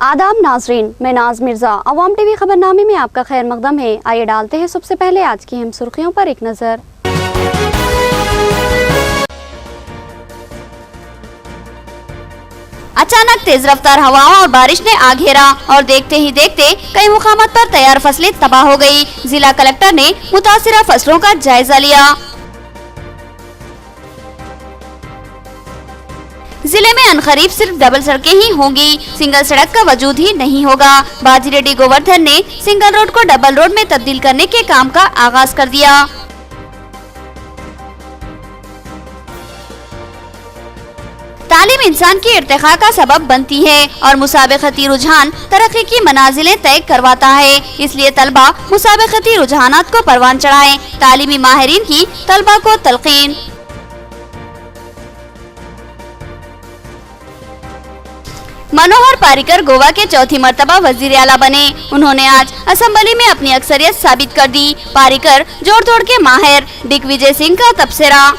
आदाब नाजरीन, मैं नाज मिर्ज़ा। अवाम टीवी खबरनामे में आपका खैर मकदम है। आइए डालते हैं सबसे पहले आज की अहम सुर्खियों पर एक नज़र। अचानक तेज रफ्तार हवाओं और बारिश ने आ घेरा और देखते ही देखते कई मुकामात पर तैयार फसलें तबाह हो गई। जिला कलेक्टर ने मुतासिरा फसलों का जायजा लिया। जिले में अनखरीफ सिर्फ डबल सड़कें ही होंगी, सिंगल सड़क का वजूद ही नहीं होगा। बाजीरेड्डी गोवर्धन ने सिंगल रोड को डबल रोड में तब्दील करने के काम का आगाज कर दिया। तालीम इंसान की इर्तिखा का सबब बनती है और मुसाबिकती रुझान तरक्की की मनाजिलें तय करवाता है। इसलिए तलबा मुसाबिकती रुझानात को परवान चढ़ाएं। तालीमी माहिरीन की तलबा को तलकीन। मनोहर पारिकर गोवा के चौथी मर्तबा वजीर आला बने। उन्होंने आज असेंबली में अपनी अक्सरियत साबित कर दी। पारिकर जोड़ तोड़ के माहिर, दिग्विजय सिंह का तबसरा।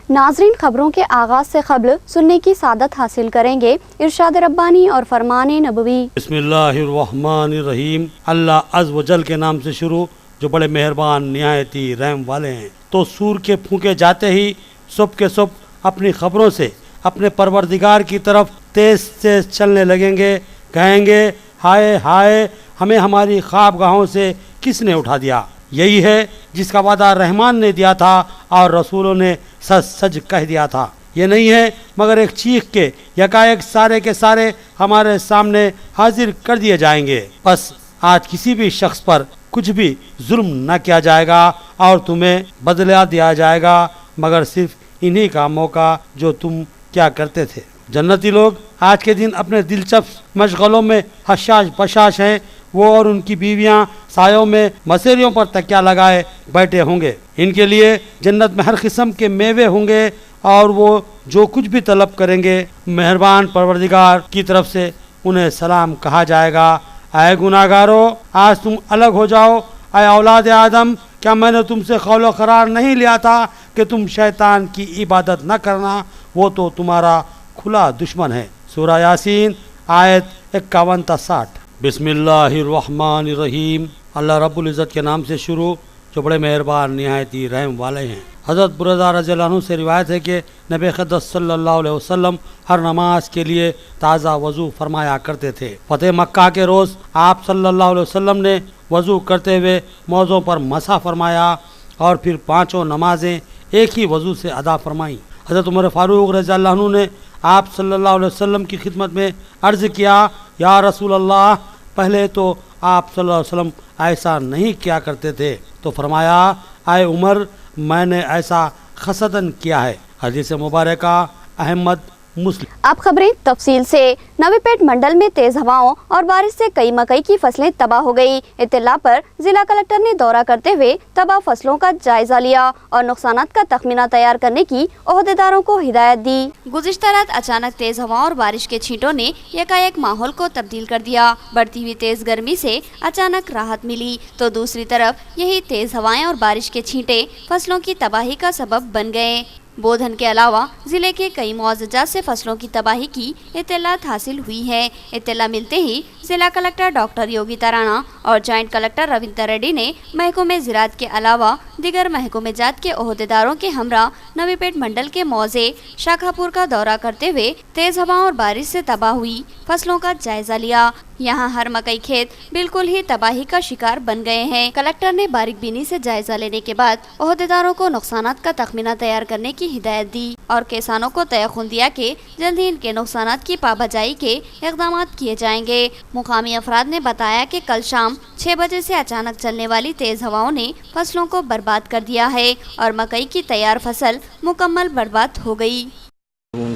नाजरीन, खबरों के आगाज से क़ब्ल सुनने की सादत हासिल करेंगे इरशाद रब्बानी और फरमान नबवी। बिस्मिल्लाहिर्रहमानिर्रहीम। अल्लाह अज़्ज़ व जल के नाम से शुरू, जो बड़े मेहरबान निहायत ही रहम वाले हैं। तो सूर के फूंके जाते ही सब के सब अपनी खबरों से अपने परवरदिगार की तरफ तेज तेज चलने लगेंगे। कहेंगे, हाय हाय, हमें हमारी ख्वाबगाहों से किसने उठा दिया। यही है जिसका वादा रहमान ने दिया था और रसूलों ने सच सच कह दिया था। ये नहीं है मगर एक चीख के यकायक सारे के सारे हमारे सामने हाजिर कर दिए जाएंगे। बस आज किसी भी शख्स पर कुछ भी जुल्म न किया जाएगा और तुम्हें बदला दिया जाएगा मगर सिर्फ इन्हीं कामों का जो तुम क्या करते थे। जन्नती लोग आज के दिन अपने दिलचस्प मशगलों में हशाश बशाश हैं। वो और उनकी बीवियां सायों में मसेरियों पर तकिया लगाए बैठे होंगे। इनके लिए जन्नत में हर किस्म के मेवे होंगे और वो जो कुछ भी तलब करेंगे मेहरबान परवरदिगार की तरफ से उन्हें सलाम कहा जाएगा। आए गुनाहगारों, आज तुम अलग हो जाओ। आए औलाद आदम, क्या मैंने तुमसे कौलो करार नहीं लिया था कि तुम शैतान की इबादत न करना, वो तो तुम्हारा खुला दुश्मन है। सूरा यासीन आयत 51-60। बिस्मिल्लाहिर्रहमानिर्रहीम। अल्लाह रब्बुल इज़्ज़त के नाम से शुरू, जो बड़े मेहरबान निहायत ही रहम वाले हैं। हज़रत बुरैदा रज़ियल्लाहु अन्हु से रिवायत है कि नबी क़ुद्दस सल्लल्लाहु अलैहि वसल्लम हर नमाज के लिए ताज़ा वज़ू फरमाया करते थे। फ़तेह मक्का के रोज़ आप सल्लल्लाहु अलैहि वसल्लम ने वज़ू करते हुए मौज़ों पर मसा फरमाया और फिर पाँचों नमाजें एक ही वज़ू से अदा फरमाई। हज़रत उमर फ़ारूक रज़ियल्लाहु अन्हु ने आप सल्लल्लाहु अलैहि वसल्लम की खिदमत में अर्ज़ किया, या रसूल अल्लाह, पहले तो आप सल्लल्लाहु अलैहि वसल्लम ऐसा नहीं किया करते थे। तो फरमाया, आए उमर, मैंने ऐसा खसदन किया है। हदीस मुबारक अहमद मुस्लिम। अब खबरें तफसील से। नवीपेट मंडल में तेज हवाओं और बारिश से कई मकई की फसलें तबाह हो गई। इत्तला पर जिला कलेक्टर ने दौरा करते हुए तबाह फसलों का जायजा लिया और नुकसानात का तखमीना तैयार करने की ओहदेदारों को हिदायत दी। गुज़िश्ता रात अचानक तेज हवाओं और बारिश के छींटों ने यकायक माहौल को तब्दील कर दिया। बढ़ती हुई तेज गर्मी से अचानक राहत मिली तो दूसरी तरफ यही तेज हवाएं और बारिश के छींटे फसलों की तबाही का सबब बन गए। बोधन के अलावा जिले के कई मुआवजात से फसलों की तबाही की इत्तलात हासिल हुई है। इत्तला मिलते ही जिला कलेक्टर डॉक्टर योगिता राणा और जॉइंट कलेक्टर रविंदर रेड्डी ने महकमे ज़राअत के अलावा दिगर महकमे जात के ओहदेदारों के हमरा नवीपेट मंडल के मौजे शाखापुर का दौरा करते हुए तेज हवाओं और बारिश से तबाह हुई फसलों का जायजा लिया। यहाँ हर मकई खेत बिल्कुल ही तबाही का शिकार बन गए हैं। कलेक्टर ने बारीक बीनी से जायजा लेने के बाद ओहदेदारों को नुकसानात का तखमीना तैयार करने की हिदायत दी और किसानों को तयखुन दिया कि जल्द ही इनके नुकसानात की पाबजाई के इक़दाम किए जाएंगे। मुकामी अफराद ने बताया कि कल शाम 6 बजे से अचानक चलने वाली तेज हवाओं ने फसलों को बर्बाद कर दिया है और मकई की तैयार फसल मुकम्मल बर्बाद हो गई।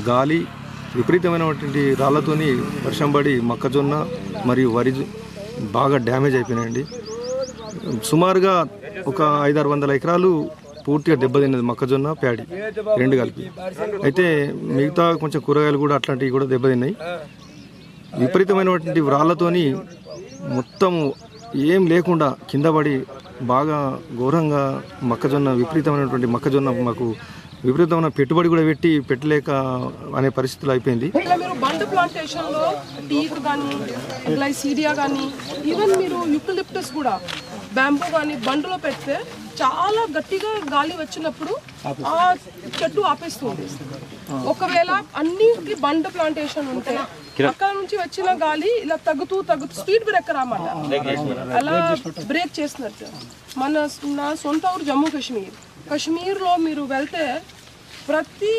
गाली విపరీతమైనటువంటి రాళ్లతోని వర్షం పడి మొక్కజొన్న మరియు వరి బాగా డ్యామేజ్ అయిపోయినాయండి. సుమారుగా ఒక 500-600 ఎకరాలు పూర్తిగా దెబ్బతిన్నది, మొక్కజొన్న ప్యాడి రెండు కలిపి. అయితే మిగతా కొంచెం కూరగాయలు కూడా అట్లాంటివి కూడా దెబ్బతిన్నాయి. విపరీతమైనటువంటి రాళ్లతోని మొత్తం ఏం లేకుండా కింద పడి బాగా ఘోరంగా మొక్కజొన్న విపరీతమైనటువంటి మొక్కజొన్న మాకు విపరీతమైన పెట్టుబడి కూడా పెట్టి పెట్టలేక అనే పరిస్థితులు అయిపోయింది. ఇలా మీరు బండ్ ప్లాంటేషన్లో టీక్ కానీ గ్లైసీడియా కానీ ఈవెన్ మీరు యూకలిప్టస్ కూడా బ్యాంబూ కానీ బండ్లో పెడితే చాలా గట్టిగా గాలి వచ్చినప్పుడు ఆ చెట్టు ఆపేస్తుంది. ఒకవేళ అన్నిటికీ బండ్ ప్లాంటేషన్ ఉంటే అక్కడ నుంచి వచ్చిన గాలి ఇలా తగ్గుతూ స్పీడ్ బ్రేకర్ అన్నమాట, అలా బ్రేక్ చేసినట్టు. నా సొంత ఊరు జమ్మూ కాశ్మీర్లో మీరు వెళ్తే ప్రతి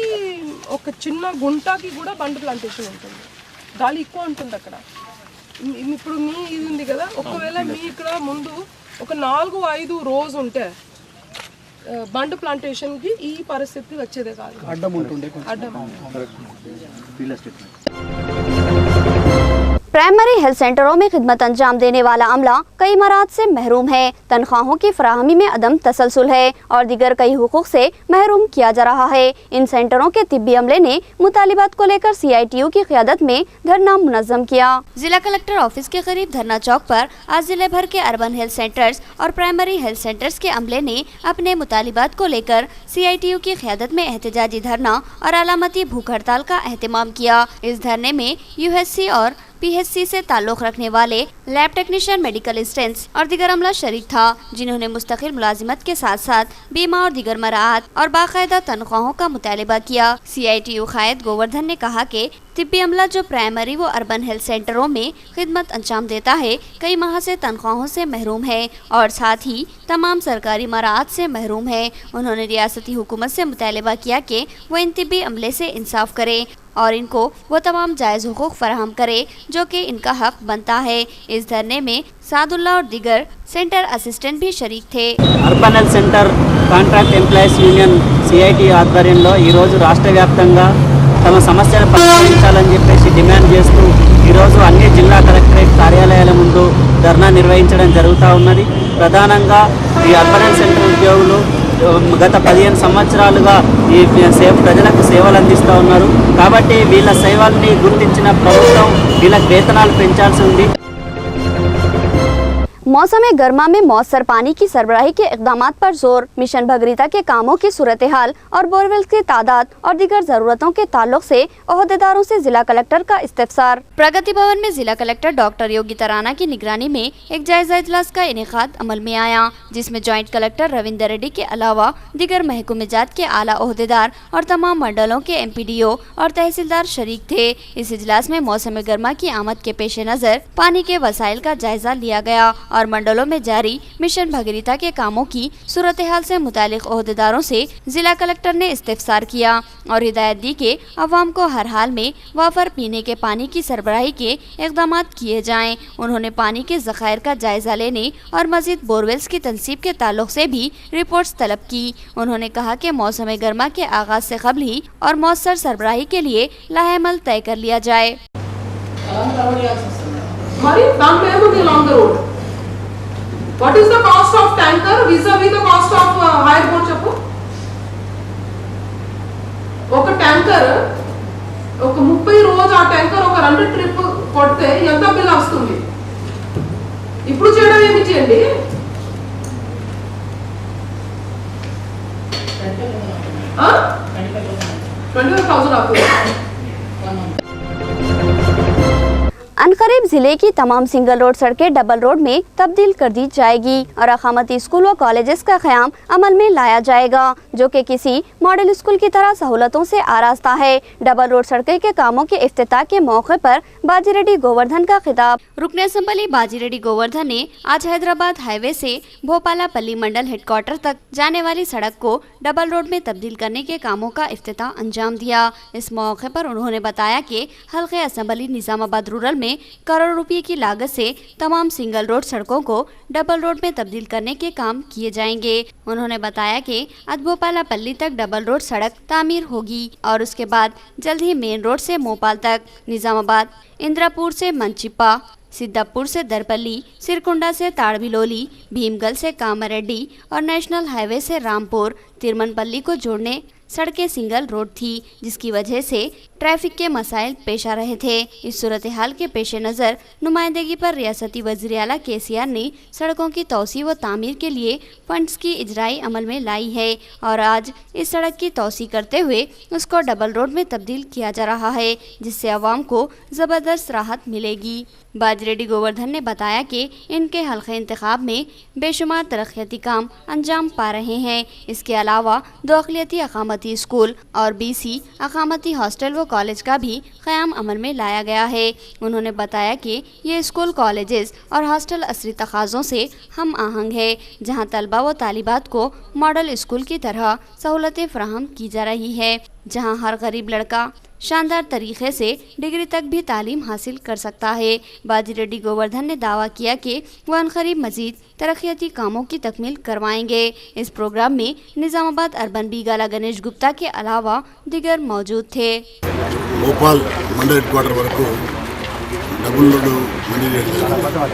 ఒక చిన్న గుంటకి కూడా బండ్ ప్లాంటేషన్ ఉంటుంది, గాలి ఎక్కువ ఉంటుంది అక్కడ. ఇప్పుడు మీ ఇది ఉంది కదా, ఒకవేళ మీ ఇక్కడ ముందు ఒక 4-5 రోజు ఉంటే బండ్ ప్లాంటేషన్కి ఈ పరిస్థితి వచ్చేదే కాదు, అడ్డం ఉంటుండే. प्राइमरी हेल्थ सेंटरों में खिदमत अंजाम देने वाला अमला कई मराहत से महरूम है, तनख्वाहों की फराहमी में अदम तसलसल है और दीगर कई हुकूक से महरूम किया जा रहा है। इन सेंटरों के तिब्बी अमले ने मुतालिबात को लेकर CITU की क़यादत में धरना मुनज़्ज़म किया। जिला कलेक्टर ऑफिस के करीब धरना चौक पर आज जिले भर के अर्बन हेल्थ सेंटर्स और प्राइमरी हेल्थ सेंटर्स के अमले ने अपने मुतालिबात को लेकर CITU की क़यादत में एहतजाजी धरना और अलामती भूख हड़ताल का एहतमाम किया। इस धरने में UHC और PHC से ताल्लुक़ रखने वाले लैब टेक्नीशियन, मेडिकल असिस्टेंट्स और दिगर अमला शरीक था, जिन्होंने मुस्तकिल मुलाजिमत के साथ साथ बीमा और दिगर मराहत और बाकायदा तनख्वाहों का मुतालिबा किया। CITU क़ायद गोवर्धन ने कहा कि तिब्बी अमला जो प्राइमरी व अर्बन हेल्थ सेंटरों में खिदमत अंजाम देता है, कई माह से तनख्वाहों से महरूम है और साथ ही तमाम सरकारी मराहत से महरूम है। उन्होंने रियासती हुकूमत से मुतालिबा किया कि वह इन तिब्बी अमले से इंसाफ करे और इनको वो तमाम जायज़ हुकूक फराहम करे जो कि इनका हक बनता है। इस धरने में सादुल्ला और दिगर सेंटर असिस्टेंट भी शरीक थे। Urban health centre contract employees union CIT ఆధ్వర్యంలో ఈరోజు రాష్ట్ర వ్యాప్తంగా తమ సమస్యలు పరిష్కరించాలని చెప్పేసి డిమాండ్ చేస్తూ ఈరోజు అన్ని జిల్లా కలెక్టరేట్ కార్యాలయాల ముందు ధర్నా నిర్వహించడం జరుగుతూ ఉన్నది. ప్రధానంగా ఈ అర్బన్ హెల్త్ సెంటర్ ఉద్యోగులు గత 15 సంవత్సరాలుగా ఈ ప్రజలకు సేవలు అందిస్తూ ఉన్నారు. కాబట్టి వీళ్ళ సేవల్ని గుర్తించిన ప్రభుత్వం వీళ్ళకి వేతనాలు పెంచాల్సి ఉంది. मौसम गर्मा में मौसर पानी की सरबराही के इक़दामात पर जोर, मिशन भगीरथ के कामों की सूरत हाल और बोरवेल्स की तादाद और दीगर ज़रूरतों के ताल्लुक से ओहदेदारों से जिला कलेक्टर का इस्तिफ़सार। प्रगति भवन में जिला कलेक्टर डॉक्टर योगिता राणा की निगरानी में एक जायजा इजलास का इनेकाद अमल में आया, जिसमें जॉइंट कलेक्टर रविंदर रेड्डी के अलावा दीगर महकूमजात के आला ओहदेदार और तमाम मंडलों के MPDO और तहसीलदार शरीक थे। इस इजलास में मौसम गर्मा की आमद के पेश नज़र पानी के वसाइल का जायजा लिया गया और मंडलों में जारी मिशन भगीरथ के कामों की सूरत हाल से मुतालिक ओहदेदारों से जिला कलेक्टर ने इस्तिफ़सार किया और हिदायत दी कि अवाम को हर हाल में वाफर पीने के पानी की सरबराही के इक़दामात किए जाएं। उन्होंने पानी के ज़खायर का जायजा लेने और मज़ीद बोरवेल्स की तनसीब के ताल्लुक से भी रिपोर्ट्स तलब की। उन्होंने कहा कि मौसम गर्मा के आगाज़ से कबल ही और मौसर सरबराही के लिए लाहेमल तय कर लिया जाए। What is the cost of tanker vis-a-vis the cost of hire boat చెప్పు? ఒక ట్యాంకర్ ఒక 30 రోజు ఆ ట్యాంకర్ ఒక 2 ట్రిప్ కొడితే ఎంత బిల్ వస్తుంది? ఇప్పుడు చేయడం ఏమి చేయండి? ఆ 25,000 అవుతుంది. अनकरीब जिले की तमाम सिंगल रोड सड़कें डबल रोड में तब्दील कर दी जाएगी और अकामती स्कूल व कॉलेजेस का क़याम अमल में लाया जाएगा, जो कि किसी मॉडल स्कूल की तरह सहूलतों से आरास्ता है। डबल रोड सड़कें के कामों के इफ्तिताह के मौके पर बाजीरेड्डी गोवर्धन का खिताब। रुकन असम्बली बाजीरेड्डी गोवर्धन ने आज हैदराबाद हाईवे से भोपालापल्ली मंडल हेडक्वार्टर तक जाने वाली सड़क को डबल रोड में तब्दील करने के कामों का इफ्तिताह अंजाम दिया। इस मौके पर उन्होंने बताया कि हल्के असम्बली निज़ामाबाद रूरल में करोड़ रुपए की लागत से तमाम सिंगल रोड सड़कों को डबल रोड में तब्दील करने के काम किए जाएंगे। उन्होंने बताया कि आज भोपालापल्ली तक डबल रोड सड़क तामीर होगी और उसके बाद जल्द ही मेन रोड से मोपाल तक, निज़ामाबाद, इंद्रापुर से मंचिप्पा, सिद्धापुर से दरपल्ली, सिरकुंडा से ताड़बिलोली, भीमगल से कामारेड्डी और नेशनल हाईवे से रामपुर, तिरमनपल्ली को जोड़ने सड़कें सिंगल रोड थी, जिसकी वजह से ट्रैफिक के मसाइल पेश आ रहे थे। इस सूरत हाल के पेश नज़र नुमाइंदगी पर रियासती वज़ीर आला KCR ने सड़कों की तोसी व तामीर के लिए फंड्स की इजराई अमल में लाई है और आज इस सड़क की तोसी करते हुए उसको डबल रोड में तब्दील किया जा रहा है, जिससे आवाम को ज़बरदस्त राहत मिलेगी। बाजिरेड्डी गोवर्धन ने बताया कि इनके हल्के इंतखाब में बेशुमार तरक्याती काम अंजाम पा रहे हैं। इसके अलावा 2 अक़लियती अक़ामती स्कूल और BC अक़ामती हॉस्टल व कॉलेज का भी क़याम अमल में लाया गया है। उन्होंने बताया कि ये स्कूल कॉलेजेस और हॉस्टल असरी तकाज़ों से हम आहंग है, जहाँ तलबा व तालिबात को मॉडल स्कूल की तरह सहूलतें फराहम की जा रही है, जहाँ हर गरीब लड़का शानदार तरीके से डिग्री तक भी तालीम हासिल कर सकता है। बाजिरेड्डी गोवर्धन ने दावा किया कि वह अनक़रीब मज़ीद तरक्याती कामों की तकमील करवाएंगे। इस प्रोग्राम में निज़ामाबाद अर्बन बीगाला गणेश गुप्ता के अलावा दीगर मौजूद थे। भोपाल मंडल हेड क्वार्टर वరకు డబుల్ రోడ్డు మంజూరు చేయడం జరిగింది।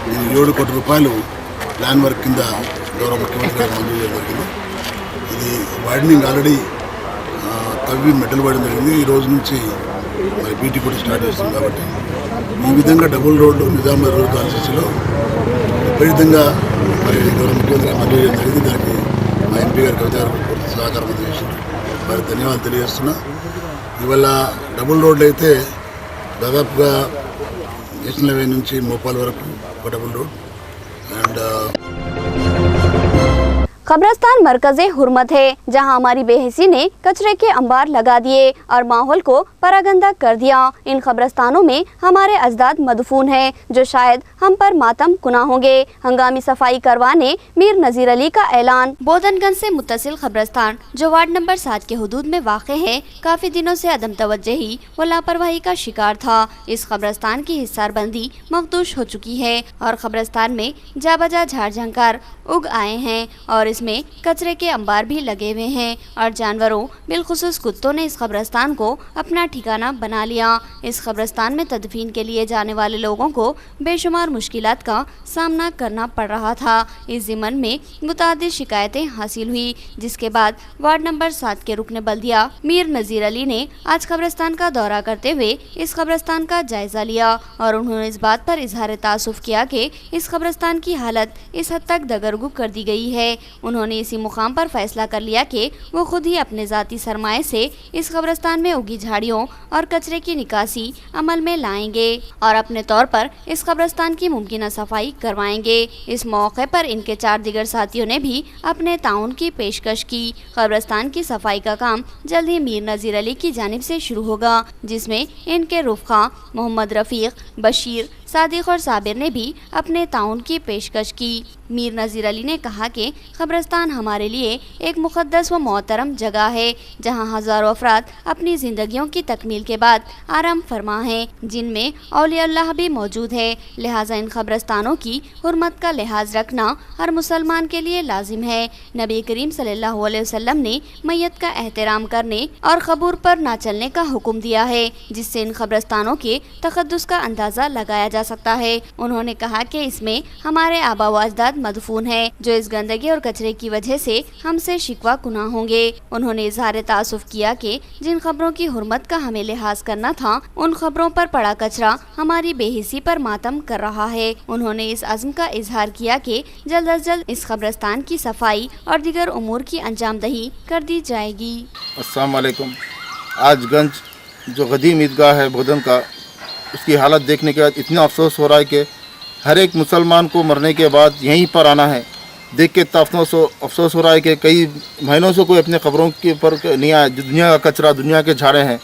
ఇది 7 కోట్ల రూపాయలు ప్లాన్ వర్క్ కింద గౌరవ ముఖ్యమంత్రి గారు మంజూరు చేయడం జరిగింది। ఇది వైడనింగ్ ఆల్రెడీ తవ్వి మెటల్ వేయడం జరిగింది। ఈ రోజు నుంచి మరి బీటీ కూడా స్టార్ట్ చేస్తుంది కాబట్టి ఈ విధంగా డబుల్ రోడ్డు నిజామాబాద్ రోడ్ కాన్స్టిట్యూన్సీలో ఈ విధంగా మరి గౌరవ ముఖ్యమంత్రి గారు మంజూరు చేయడం జరిగింది। దానికి మా ఎంపీ గారు కవిత గారు పూర్తి సహకారం అందించారు, మరి ధన్యవాదాలు తెలియజేస్తున్నా। ఇవాళ డబుల్ రోడ్లు అయితే దాదాపుగా నేషనల్ హైవే నుంచి మోపాల్ వరకు ఒక డబుల్ రోడ్ అండ్ कब्रस्तान मरकज़े हुर्मत है, जहां हमारी बेहिसी ने कचरे के अंबार लगा दिए और माहौल को परागंदा कर दिया। इन कब्रस्तानों में हमारे अजदाद मदफून हैं, जो शायद हम पर मातम कुना होंगे। हंगामी सफाई करवाने मीर नज़ीर अली का ऐलान। बोधनगंज से मुत्तसिल कब्रस्तान, जो वार्ड नंबर 7 के हुदूद में वाक़ है, काफ़ी दिनों से अदम तवज्जही व लापरवाही का शिकार था। इस कब्रस्तान की हिस्सारबंदी मखदूश हो चुकी है और कब्रस्तान में जाबजा झाड़ झंकार उग आए हैं और इसमें कचरे के अंबार भी लगे हुए हैं और जानवरों बिलखुसूस कुत्तों ने इस कब्रस्तान को अपना ठिकाना बना लिया। इस कब्रस्तान में तदफीन के लिए जाने वाले लोगों को बेशुमार मुश्किलात का सामना करना पड़ रहा था। इस ज़िमन में मुतादिद शिकायतें हासिल हुई, जिसके बाद वार्ड नंबर 7 के रुकने बल्दिया मीर नज़ीर अली ने आज कब्रस्तान का दौरा करते हुए इस कब्रस्तान का जायज़ा लिया और उन्होंने इस बात पर इजहार तासुफ किया कि इस कब्रस्तान की हालत इस हद तक दगरगू कर दी गई है। उन्होंने इसी मुकाम पर फैसला कर लिया कि वो खुद ही अपने ज़ाती सरमाए से इस कब्रस्तान में उगी झाड़ियों और कचरे की निकासी अमल में लाएंगे और अपने तौर पर इस कब्रस्तान की मुमकिन सफाई करवाएंगे। इस मौके पर इनके 4 दीगर साथियों ने भी अपने ताउन की पेशकश की। कब्रस्तान की सफाई का काम जल्द ही मीर नज़ीर अली की जानिब से शुरू होगा, जिसमें इनके रुफ़क़ा मोहम्मद रफ़ीक, बशीर, सादिक और साबिर ने भी अपने ताउन की पेशकश की। मीर नज़ीर अली ने कहा कि कब्रस्तान हमारे लिए एक मुक़द्दस व मोहतरम जगह है, जहां हज़ारों अफराद अपनी ज़िंदगियों की तकमील के बाद आराम फरमा हैं, जिनमें औलिया अल्लाह भी मौजूद है। लिहाजा इन कब्रस्तानों की हुर्मत का लिहाज रखना हर मुसलमान के लिए लाजिम है। नबी करीम सल्लल्लाहु अलैहि वसल्लम ने मैयत का एहतराम करने और कब्र पर ना चलने का हुक्म दिया है, जिससे इन कब्रस्तानों के तक़द्दुस का अंदाज़ा लगाया जा सकता है। उन्होंने कहा कि इसमें हमारे आबा व अजदाद मदफून है, जो इस गंदगी और कचरे की वजह से हमसे शिकवा कुना होंगे। उन्होंने इजहार तासुफ किया कि जिन खबरों की हुर्मत का हमें लिहाज करना था, उन खबरों पर पड़ा कचरा हमारी बेहिसी पर मातम कर रहा है। उन्होंने इस अज़्म का इजहार किया कि जल्द अज जल्द इस कब्रस्तान की सफाई और दीगर उमूर की अंजामदही कर दी जाएगी। अस्सलाम वालेकुम। आज गंज जो कदीम ईदगाह है बोधन का, उसकी हालत देखने के बाद इतना अफसोस हो रहा है कि हर एक मुसलमान को मरने के बाद यहीं पर आना है। देख के इतना अफसोस हो रहा है कि कई महीनों से कोई अपने कब्रों के ऊपर नहीं आया। दुनिया का कचरा, दुनिया के झाड़े हैं,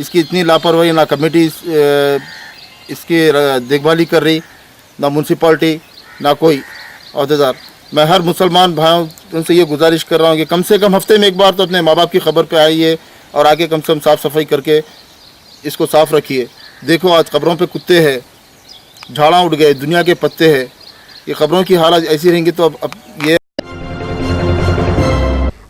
इसकी इतनी लापरवाही, ना कमेटी इसकी देखभाली कर रही, ना म्यूनसिपाल्टी, ना कोई अहदेदार। मैं हर मुसलमान भाइयों उनसे ये गुजारिश कर रहा हूँ कि कम से कम हफ्ते में एक बार तो अपने माँ बाप की खबर पे आइए और आके कम से कम साफ़ सफाई करके इसको साफ़ रखिए। देखो आज कब्रों पे कुत्ते हैं, झाड़ा उड़ गए, दुनिया के पत्ते हैं। ये खबरों की हालत ऐसी रहेंगी तो अब ये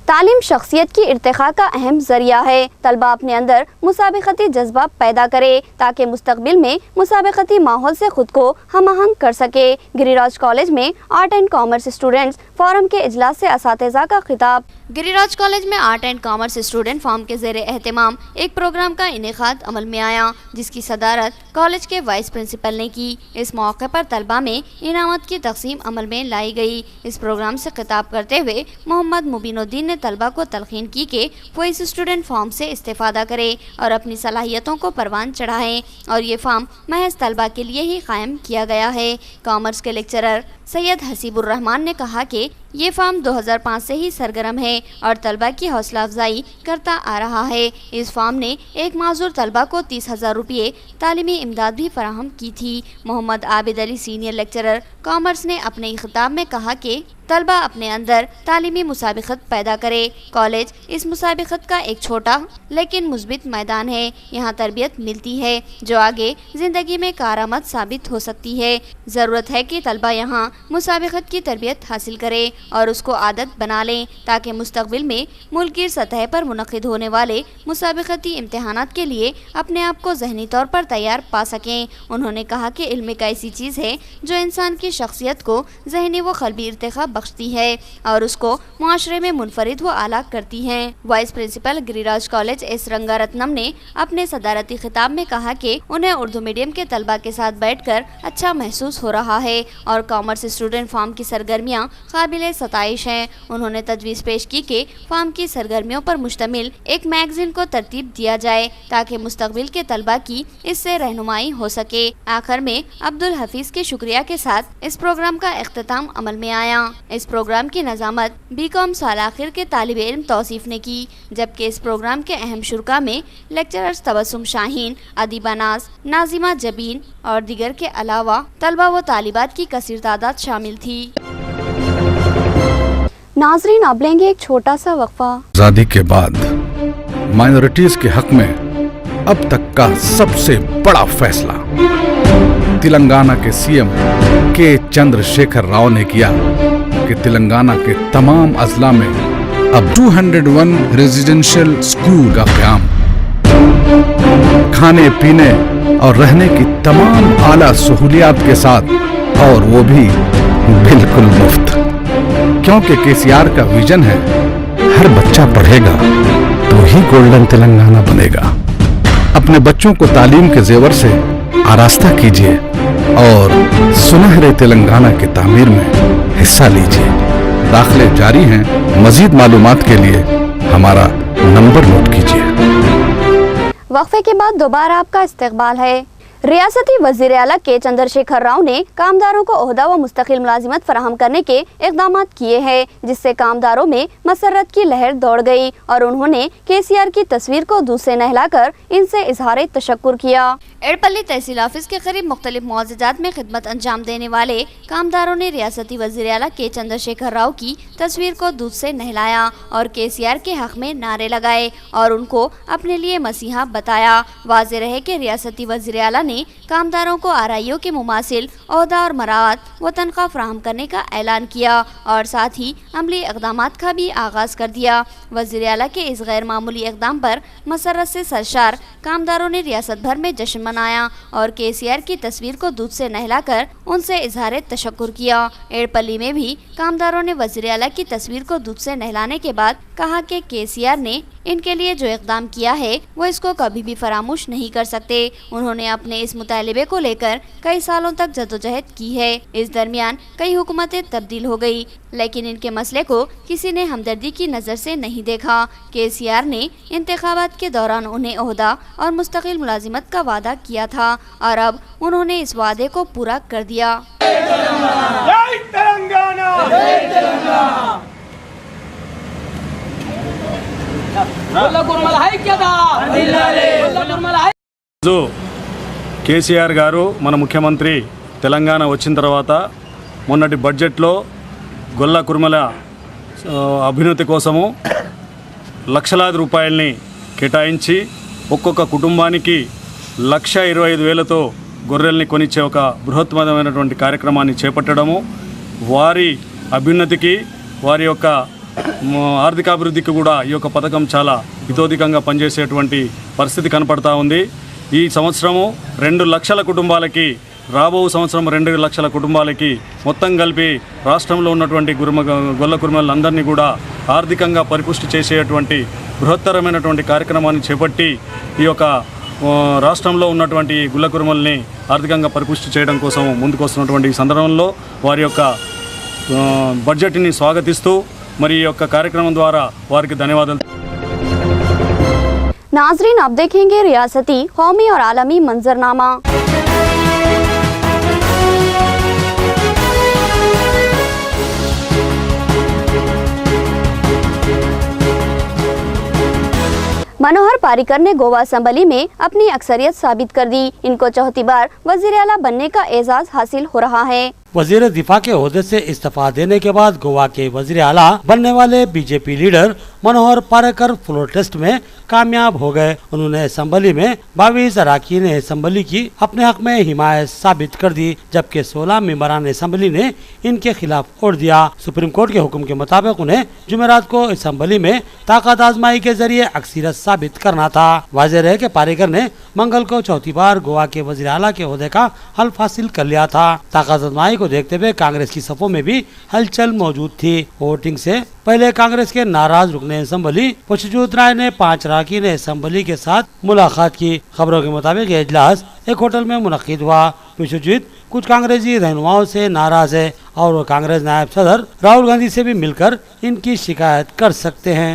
तालीम तालीम शख्सियत की इर्तिखा का अहम जरिया है। तलबा अपने अंदर मुसाबिकती जज्बा पैदा करे ताकि मुस्तकबिल में मुसाबिकती माहौल से खुद को हम-आहंग कर सके। गिरिराज कॉलेज में art and commerce students forum के इजलास से असातिज़ा का खिताब। गिरिराज कॉलेज में art and commerce student forum के ज़ेरे एहतमाम एक प्रोग्राम का इनेकाद अमल में आया, जिसकी सदारत कॉलेज के वाइस प्रिंसिपल ने की। इस मौके पर तलबा में इनामत की तकसीम अमल में लाई गई। इस प्रोग्राम से खिताब करते हुए मोहम्मद मुबीनुद्दीन ने तलबा को तलखीन की कि वो इस स्टूडेंट फॉर्म से इस्तेफादा करे और अपनी सलाहियतों को परवान चढ़ाएं, और ये फॉर्म महज तलबा के लिए ही कायम किया गया है। कॉमर्स के लेक्चरर सैयद हसीबुर रहमान ने कहा कि ये फॉर्म 2005 से ही सरगर्म है और तलबा की हौसला अफजाई करता आ रहा है। इस फॉर्म ने एक माजूर तलबा को 30,000 रुपये तालीमी इमदाद भी फराहम की थी। Mohammad Abid Ali senior lecturer commerce ने अपने खिताब में कहा कि तलबा अपने अंदर तालीमी मुसाबिकत पैदा करे। कॉलेज इस मुसाबिकत का एक छोटा लेकिन मुस्बित मैदान है। यहाँ तरबियत मिलती है जो आगे ज़िंदगी में कारआमद साबित हो सकती है। ज़रूरत है कि तलबा यहाँ मुसाबिकत की तरबियत हासिल करे और उसको आदत बना लें ताकि मुस्तकबिल में मुल्क की सतह पर मुनक़िद होने वाले मुसाबिकती इम्तिहानात के लिए अपने आप को ज़हनी तौर पर तैयार पा सकें। उन्होंने कहा कि इल्म एक ऐसी चीज़ है जो इंसान की शख्सियत को ज़हनी व क़ल्बी इर्तिखा बख्शती है और उसको मुआशरे में मुनफरिद व आला करती है। Vice principal Giriraj college S Rangaratnam ने अपने सदारती खिताब में कहा कि उन्हें उर्दू मीडियम के तलबा के साथ बैठकर अच्छा महसूस हो रहा है और कॉमर्स स्टूडेंट फॉर्म की सरगर्मियाँ काबिल सताइश हैं। उन्होंने तजवीज़ पेश की कि फॉर्म की सरगर्मियों पर मुश्तमिल एक मैगजीन को तरतीब दिया जाए ताकि मुस्तकबिल के तलबा की इससे रहनुमाई हो सके। आखिर में अब्दुल हफीज के शुक्रिया के साथ इस प्रोग्राम का इख्तिताम अमल में आया। इस प्रोग्राम की नज़ामत बीकॉम साल आखिर के तालिबे इल्म तौसीफ ने की, जबकि इस प्रोग्राम के अहम शुरा में लेक्चरर्स तबस्सुम शाहीन, अदीबा नाज, नाजिमा जबीन और दिगर के अलावा तलबा व तालिबात की कसीर तादाद शामिल थी। नाजरीन, अब लेंगे एक छोटा सा वक्फा। आजादी के बाद माइनॉरिटीज के हक में अब तक का सबसे बड़ा फैसला तेलंगाना के सीएम के चंद्रशेखर राव ने किया कि तेलंगाना के तमाम अजला में अब 201 रेजिडेंशियल स्कूल का क़याम, खाने पीने और रहने की तमाम आला सहूलियात के साथ, और वो भी बिल्कुल मुफ्त। क्योंकि केसीआर का विजन है हर बच्चा पढ़ेगा तो ही गोल्डन तेलंगाना बनेगा। अपने बच्चों को तालीम के जेवर से आरास्ता कीजिए और सुनहरे तेलंगाना की तामीर में हिस्सा लीजिए। दाखिले जारी हैं। मजीद मालूमात के लिए हमारा नंबर नोट कीजिए। वक्फे के बाद दोबारा आपका इस्तकबाल है। रियासती वज़ीर आला के चंद्रशेखर राव ने कामदारों को ओहदा व मुस्तकिल मुलाजिमत फराहम करने के इक़दाम किए हैं, जिससे कामदारों में मसरत की लहर दौड़ गई और उन्होंने केसीआर की तस्वीर को दूध से नहलाकर इनसे इजहार तशक्कुर किया। एड़पल्ली तहसील ऑफिस के करीब मुख्तलिफ मुआवज़ात में खिदमत अंजाम देने वाले कामदारों ने रियासती वज़ीर आला के चंद्रशेखर राव की तस्वीर को दूध से नहलाया और केसीआर के हक़ में नारे लगाए और उनको अपने लिए मसीहा बताया। वाज़ेह रहे कि रियासती वज़ीर आला ने कामदारों को आरआईओ के मुमासिल ओहदा और मराअत व तनख्वाह फराहम करने का ऐलान किया और साथ ही अमली इक़दामात का भी आगाज़ कर दिया। वज़ीर आला के इस गैर मामूली इक़दाम पर मसरत से सरशार कामदारों ने रियासत भर में जश्न मनाया और केसीआर की तस्वीर को दूध से नहलाकर उनसे इजहार तशक्कुर किया। एड़पल्ली में भी कामदारों ने वज़ीर आला की तस्वीर को दूध से नहलाने के बाद कहा कि केसीआर ने इनके लिए जो इक़दाम किया है वो इसको कभी भी फरामोश नहीं कर सकते। उन्होंने अपने इस मुतालिबे को लेकर कई सालों तक जदोजहद की है। इस दरमियान कई हुकूमतें तब्दील हो गई, लेकिन इनके मसले को किसी ने हमदर्दी की नज़र से नहीं देखा। केसीआर ने इंतखाबात के दौरान उन्हें ओहदा और मुस्तकिल मुलाजिमत का वादा किया था और अब उन्होंने इस वादे को पूरा कर दिया। కేసీఆర్ గారు మన ముఖ్యమంత్రి తెలంగాణ వచ్చిన తర్వాత మొన్నటి బడ్జెట్లో గొల్ల కుర్మల అభివృద్ధి కోసము లక్షలాది రూపాయల్ని కేటాయించి ఒక్కొక్క కుటుంబానికి 1,25,000తో గొర్రెల్ని కొనిచ్చే ఒక బృహత్తరమైనటువంటి కార్యక్రమాన్ని చేపట్టడము, వారి అభ్యున్నతికి వారి యొక్క ఆర్థికాభివృద్ధికి కూడా ఈ యొక్క పథకం చాలా హితోధికంగా పనిచేసేటువంటి పరిస్థితి కనపడతా ఉంది. ఈ సంవత్సరము 2 లక్షల కుటుంబాలకి, రాబో సంవత్సరం 2 లక్షల కుటుంబాలకి మొత్తం కలిపి రాష్ట్రంలో ఉన్నటువంటి గొల్ల కుర్మలందరినీ కూడా ఆర్థికంగా పరిపుష్టి చేసేటువంటి బృహత్తరమైనటువంటి కార్యక్రమాన్ని చేపట్టి ఈ యొక్క రాష్ట్రంలో ఉన్నటువంటి గుల్ల కుర్మల్ని ఆర్థికంగా పరిపుష్టి చేయడం కోసం ముందుకు వస్తున్నటువంటి ఈ సందర్భంలో వారి యొక్క బడ్జెట్ని స్వాగతిస్తూ మరి ఈ యొక్క కార్యక్రమం ద్వారా వారికి ధన్యవాదాలు. नाजरीन, अब देखेंगे रियासती, कौमी और आलमी मंजरनामा। मनोहर पारिकर ने गोवा असेंबली में अपनी अक्सरियत साबित कर दी। इनको चौथी बार वजीर आला बनने का एजाज हासिल हो रहा है। वजीर दिफा के ओहदे से इस्तीफा देने के बाद गोवा के वजीर आला बनने वाले बीजेपी लीडर मनोहर पारिकर फ्लोर टेस्ट में कामयाब हो गए। उन्होंने असेंबली में 22 अरकान असेंबली की अपने हक में हिमायत साबित कर दी, जबकि 16 मेंबरान असेंबली ने इनके खिलाफ वोट दिया। सुप्रीम कोर्ट के हुक्म के मुताबिक उन्हें जुमेरात को असेंबली में ताकत आजमाई के जरिए अक्सरियत साबित करना था। वाज़ेह है कि पारिकर ने मंगल को चौथी बार गोवा के वजीर आला के ओहदे का हल्फ हासिल कर लिया था। ताकत आजमाई को देखते हुए कांग्रेस की सफों में भी हलचल मौजूद थी। वोटिंग से पहले कांग्रेस के नाराज रुकने असेंबली पुष्पजोत राय ने 5 अरकान असेंबली के साथ मुलाकात की। खबरों के मुताबिक ये इजलास एक होटल में मुनक्किद हुआ। पुष्पजोत कुछ कांग्रेसी रहनुमाओं से नाराज है और वो कांग्रेस नायब सदर राहुल गांधी से भी मिलकर इनकी शिकायत कर सकते हैं।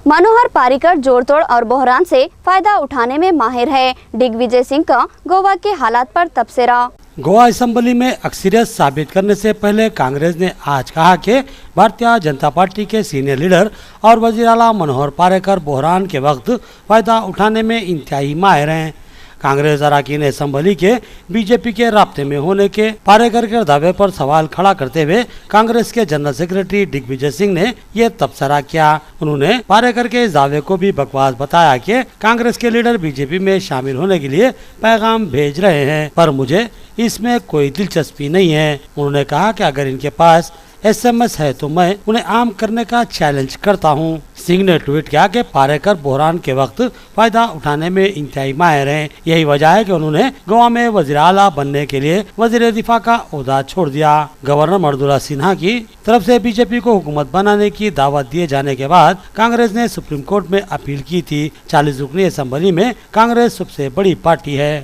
मनोहर पारिकर जोड़तोड़ और बहरान से फायदा उठाने में माहिर है। दिग्विजय सिंह का गोवा के हालात पर तबसरा। गोवा असेंबली में अक्सरियत साबित करने से पहले कांग्रेस ने आज कहा कि भारतीय जनता पार्टी के सीनियर लीडर और वजीर आला मनोहर पारिकर बहरान के वक्त फायदा उठाने में इंतहाई माहिर हैं। कांग्रेस अरकान असेंबली के बीजेपी के राब्ते में होने के पारिकर के दावे पर सवाल खड़ा करते हुए कांग्रेस के जनरल सेक्रेटरी दिग्विजय सिंह ने ये तबसरा किया। उन्होंने पारिकर के इस दावे को भी बकवास बताया कि कांग्रेस के लीडर बीजेपी में शामिल होने के लिए पैगाम भेज रहे हैं, पर मुझे इसमें कोई दिलचस्पी नहीं है। उन्होंने कहा कि अगर इनके पास SMS है तो मैं उन्हें आम करने का चैलेंज करता हूं। सिंह ने ट्वीट किया कि पारिकर बहरान के वक्त फायदा उठाने में इंतहाई माहिर हैं। यही वजह है कि उन्होंने गोवा में वजीर आला बनने के लिए वजीर दिफा का ओहदा छोड़ दिया। गवर्नर मृदुला सिन्हा की तरफ से बीजेपी को हुकूमत बनाने की दावत दिए जाने के बाद कांग्रेस ने सुप्रीम कोर्ट में अपील की थी। 40 रुकनी असेंबली में कांग्रेस सबसे बड़ी पार्टी है।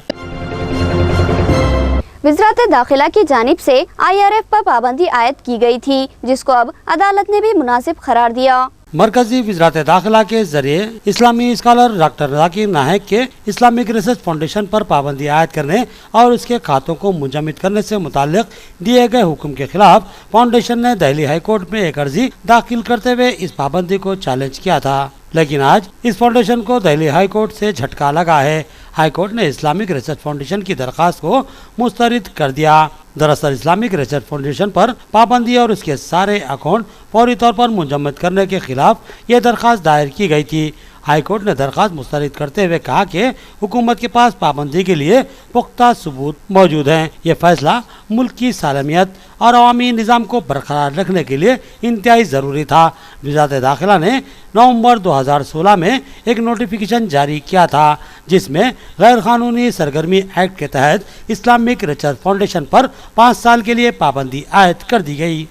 वज़रात दाखिला की जानिब से IRF पर पाबंदी आयद की गई थी, जिसको अब अदालत ने भी मुनासिब करार दिया। मरकजी वज़रात दाखिला के जरिए इस्लामी स्कॉलर डॉक्टर जाकिर नायक के इस्लामिक रिसर्च फाउंडेशन पर पाबंदी आयद करने और उसके खातों को मुंजमद करने से मुताल्लिक दिए गए हुक्म के खिलाफ फाउंडेशन ने दिल्ली हाई कोर्ट में एक अर्जी दाखिल करते हुए इस पाबंदी को चैलेंज किया था, लेकिन आज इस फाउंडेशन को दिल्ली हाई कोर्ट से झटका लगा है। हाई कोर्ट ने इस्लामिक रिसर्च फाउंडेशन की दरख्वास्त को मुस्तरद कर दिया। दरअसल इस्लामिक रिसर्च फाउंडेशन पर पाबंदी और उसके सारे अकाउंट फौरी तौर पर मुंजमद करने के खिलाफ ये दरख्वास्त दायर की गई थी। हाई कोर्ट ने दरख्वास्त मुस्तरद करते हुए कहा कि हुकूमत के पास पाबंदी के लिए पुख्ता सबूत मौजूद हैं। ये फैसला मुल्क की सालमियत और अवामी निज़ाम को बरकरार रखने के लिए इंतहाई ज़रूरी था। वज़ारत दाखिला ने नवंबर 2016 में एक नोटिफिकेशन जारी किया था, जिसमें गैर कानूनी सरगर्मी एक्ट के तहत इस्लामिक रिसर्च फाउंडेशन पर 5 साल के लिए पाबंदी आयद कर दी गई।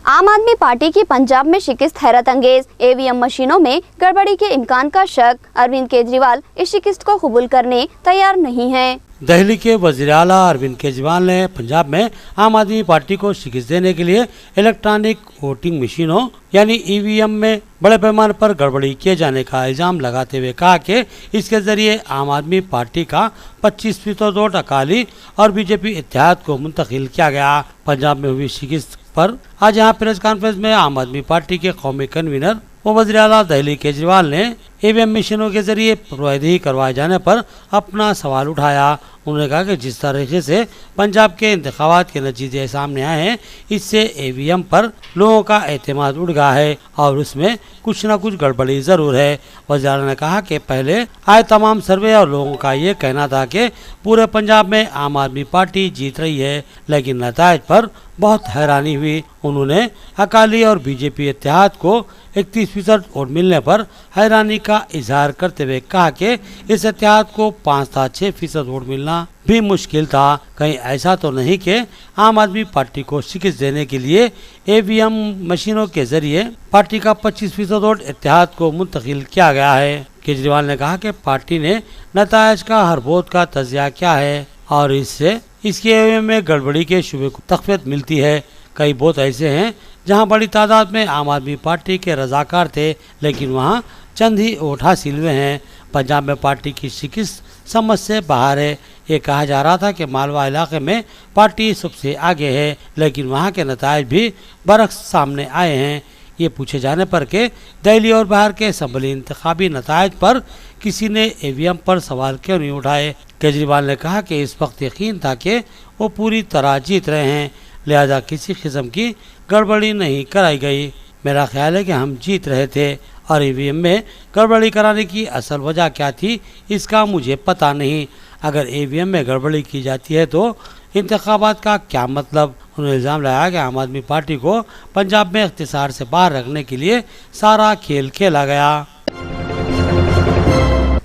आम आदमी पार्टी की पंजाब में शिकस्त हैरत अंगेज। EVM मशीनों में गड़बड़ी के इम्कान का शक। अरविंद केजरीवाल इस शिकस्त को कबूल करने तैयार नहीं हैं। दिल्ली के वज़ीर आला अरविंद केजरीवाल ने पंजाब में आम आदमी पार्टी को शिकस्त देने के लिए इलेक्ट्रॉनिक वोटिंग मशीनों यानी EVM में बड़े पैमाने पर गड़बड़ी किए जाने का इल्ज़ाम लगाते हुए कहा कि इसके जरिए आम आदमी पार्टी का 25% वोट अकाली और बीजेपी इत्तेहाद को मुंतकिल किया गया। पंजाब में हुई शिकस्त पर आज यहाँ प्रेस कॉन्फ्रेंस में आम आदमी पार्टी के कौमी कन्वीनर व वज़ीर आला दिल्ली केजरीवाल ने ईवीएम मशीनों के जरिए प्रवाही करवाए जाने पर अपना सवाल उठाया। उन्होंने कहा कि जिस तरीके से पंजाब के इंतखाबात के नतीजे सामने आए हैं, इससे ईवीएम पर लोगों का एतमाद उड़ गया है और उसमें कुछ न कुछ गड़बड़ी जरूर है। वज़ीर आला ने कहा कि पहले आए तमाम सर्वे और लोगों का ये कहना था कि पूरे पंजाब में आम आदमी पार्टी जीत रही है, लेकिन नतायज पर बहुत हैरानी हुई। उन्होंने अकाली और बीजेपी इत्तेहाद को 31% वोट मिलने पर हैरानी का इजहार करते हुए कहा कि इस इत्तेहाद को 5 था 6% वोट मिलना भी मुश्किल था। कहीं ऐसा तो नहीं कि आम आदमी पार्टी को शिकस्त देने के लिए ईवीएम मशीनों के जरिए पार्टी का 25% वोट इत्तेहाद को मुंतकिल किया गया है। केजरीवाल ने कहा कि पार्टी ने नतायज का हर वोट का तजिया किया है और इससे इसके ईवीएम में गड़बड़ी के शुबे को तक़वीत मिलती है। कई वोट ऐसे हैं जहां बड़ी तादाद में आम आदमी पार्टी के रजाकार थे, लेकिन वहां चंद ही वोट हासिल हुए हैं। पंजाब में पार्टी की शिकस्त समझ से बाहर है। ये कहा जा रहा था कि मालवा इलाके में पार्टी सबसे आगे है, लेकिन वहां के नतायज भी बरक्स सामने आए हैं। ये पूछे जाने पर कि दिल्ली और बाहर के असम्बली इंतखाबी नतायज पर किसी ने ईवीएम पर सवाल क्यों नहीं उठाए, केजरीवाल ने कहा कि इस वक्त यकीन था कि वो पूरी तरह जीत रहे हैं, लिहाजा किसी किस्म की गड़बड़ी नहीं कराई गई। मेरा ख्याल है कि हम जीत रहे थे और ईवीएम में गड़बड़ी कराने की असल वजह क्या थी इसका मुझे पता नहीं। अगर ईवीएम में गड़बड़ी की जाती है तो इंतखाबात का क्या मतलब। उन्होंने इल्ज़ाम लगाया कि आम आदमी पार्टी को पंजाब में इख्तिसार से बाहर रखने के लिए सारा खेल खेला गया।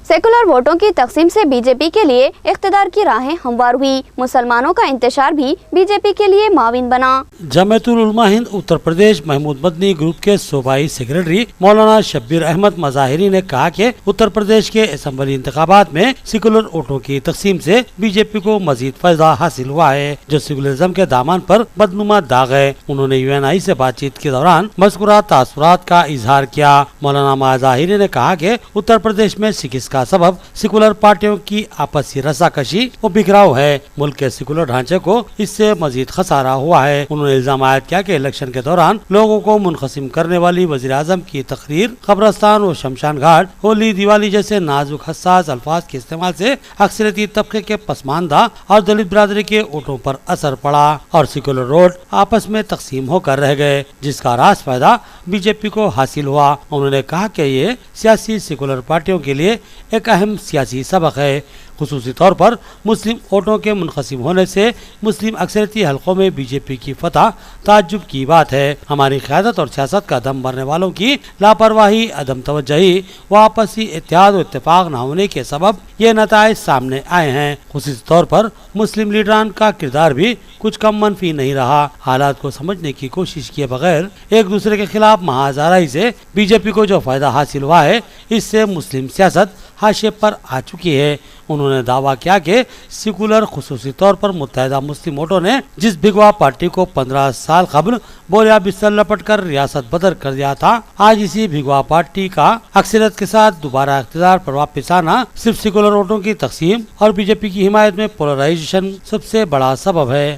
सेकुलर वोटों की तकसीम से बीजेपी के लिए इख्तिदार की राहें हमवार हुई। मुसलमानों का इंतशार भी बीजेपी के लिए माविन बना। जमायतुल उलमा हिंद उत्तर प्रदेश महमूद मदनी ग्रुप के सूबाई सेक्रेटरी मौलाना शब्बीर अहमद मज़ाहिरी ने कहा कि उत्तर प्रदेश के असम्बली इंतखाबात में सेकुलर वोटों की तकसीम से बीजेपी को मजीद फायदा हासिल हुआ है, जो सेकुलरिज्म के दामन पर बदनुमा दाग है। उन्होंने UNI से बातचीत के दौरान मज़कूरा तासुरात का इजहार किया। मौलाना मज़ाहिरी ने कहा कि उत्तर प्रदेश में शिकस्त सबब सेकुलर पार्टियों की आपसी रसाकशी और बिखराव है। मुल्क के सेकुलर ढांचे को इससे मजीद खसारा हुआ है। उन्होंने इल्जाम आयद किया कि इलेक्शन के दौरान लोगों को मुनक़सिम करने वाली वज़ीर आज़म की तकरीर, कब्रस्तान और शमशान घाट, होली, दिवाली जैसे नाजुक हसास अल्फाज के इस्तेमाल से अक्सरियती तबके के पसमानदा और दलित बिरादरी के वोटों पर असर पड़ा और सेकुलर वोट आपस में तकसीम होकर रह गए, जिसका रास फायदा बीजेपी को हासिल हुआ। उन्होंने कहा कि ये सियासी सेकुलर पार्टियों के लिए एक अहम सियासी सबक है। खुसूसी तौर पर मुस्लिम वोटों के मुनक़सिम होने से मुस्लिम अक्सरियती हलकों में बीजेपी की फतह ताज्जुब की बात है। हमारी क़यादत और सियासत का दम भरने वालों की लापरवाही, अदम तवज्जुही व आपसी इत्तेहाद और इत्तेफाक न होने के सबब ये नताइज सामने आए हैं। खुसूसी तौर पर मुस्लिम लीडरान का किरदार भी कुछ कम मनफी नहीं रहा। हालात को समझने की कोशिश किए बगैर एक दूसरे के खिलाफ महाजाराई से बीजेपी को जो फायदा हासिल हुआ है, इससे मुस्लिम सियासत हाशिए पर आ चुकी है। उन्होंने दावा किया कि सेकुलर खुसूसी तौर पर मुत्तहिदा मुस्लिम वोटों ने जिस भिगवा पार्टी को 15 साल कबल बोरिया बिस्तर लपट कर रियासत बदर कर दिया था, आज इसी भिगवा पार्टी का अक्सरियत के साथ दोबारा इख्तिदार पर वापस आना सिर्फ सेकुलर वोटों की तकसीम और बीजेपी की हिमायत में पोलराइजेशन सबसे बड़ा सबब है।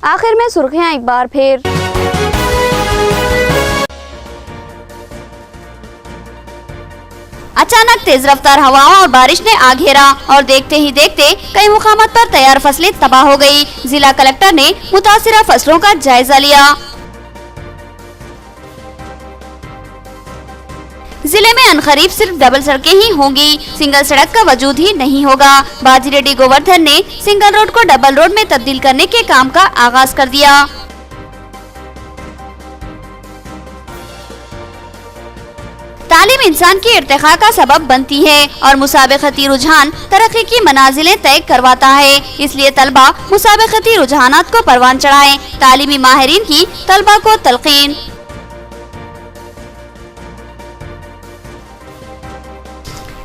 आखिर में सुर्खियां एक बार फिर। अचानक तेज रफ्तार हवाओं और बारिश ने आ घेरा और देखते ही देखते कई मुकामात पर तैयार फसलें तबाह हो गई। जिला कलेक्टर ने मुतासिरा फसलों का जायजा लिया। जिले में अनकरीब सिर्फ डबल सड़कें ही होंगी, सिंगल सड़क का वजूद ही नहीं होगा। बाजीरेड्डी गोवर्धन ने सिंगल रोड को डबल रोड में तब्दील करने के काम का आगाज कर दिया। तालीम इंसान की इर्तिखा का सबब बनती है और मुसाबिकती रुझान तरक्की की मनाजिलें तय करवाता है, इसलिए तलबा मुसाबिकती रुझानात को परवान चढ़ाएं। तालीमी माहिरीन की तलबा को तलकीन।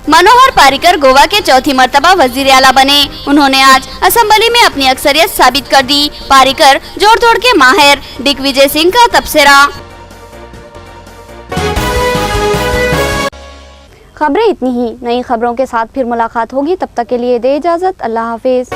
मनोहर पारिकर गोवा के चौथी मर्तबा वजीर आला बने। उन्होंने आज असेंबली में अपनी अक्सरियत साबित कर दी। पारिकर जोड़ तोड़ के माहिर, दिग्विजय सिंह का तबसरा। खबरें इतनी ही, नई खबरों के साथ फिर मुलाकात होगी। तब तक के लिए दे इजाजत। अल्लाह हाफिज।